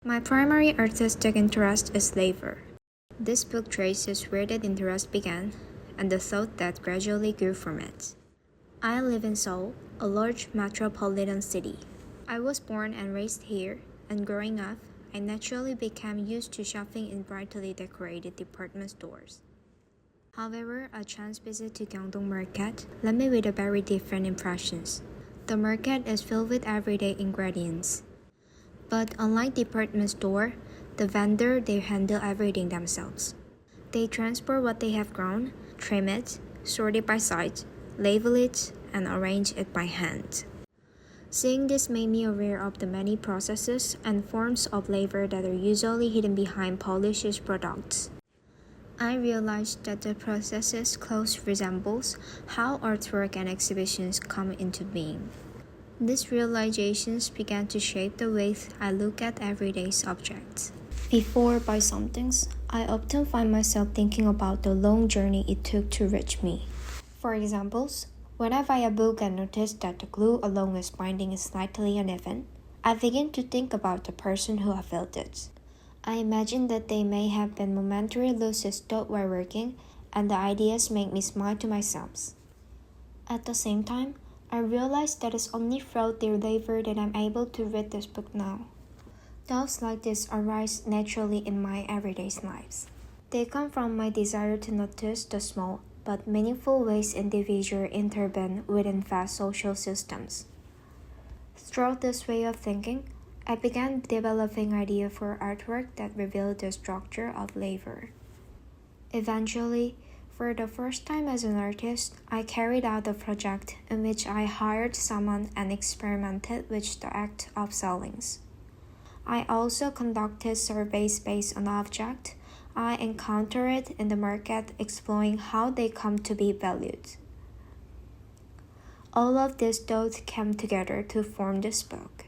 My primary artistic interest is labor. This book traces where that interest began and the thought that gradually grew from it. I live in Seoul, a large metropolitan city. I was born and raised here, and growing up, I naturally became used to shopping in brightly decorated department stores. However, a chance visit to Gyeongdong market left me with a very different impressions. The market is filled with everyday ingredients. But unlike department store, the vendor, they handle everything themselves. They transport what they have grown, trim it, sort it by size, label it, and arrange it by hand. Seeing this made me aware of the many processes and forms of labor that are usually hidden behind polished products. I realized that the processes closely resembles how artwork and exhibitions come into being. These realizations began to shape the way I look at everyday objects. Before I buy some things, I often find myself thinking about the long journey it took to reach me. For examples, when I buy a book and notice that the glue along its binding is slightly uneven, I begin to think about the person who have filled it. I imagine that they may have been momentarily lucid thought while working, and the ideas make me smile to myself. At the same time, I realize that it's only through their labor that I'm able to read this book now. Thoughts like this arise naturally in my everyday lives. They come from my desire to notice the small but meaningful ways individuals intervene within vast social systems. Through this way of thinking, I began developing ideas for artwork that revealed the structure of labor. Eventually, for the first time as an artist, I carried out a project in which I hired someone and experimented with the act of selling. I also conducted surveys based on objects I encountered in the market, exploring how they come to be valued. All of these thoughts came together to form this book.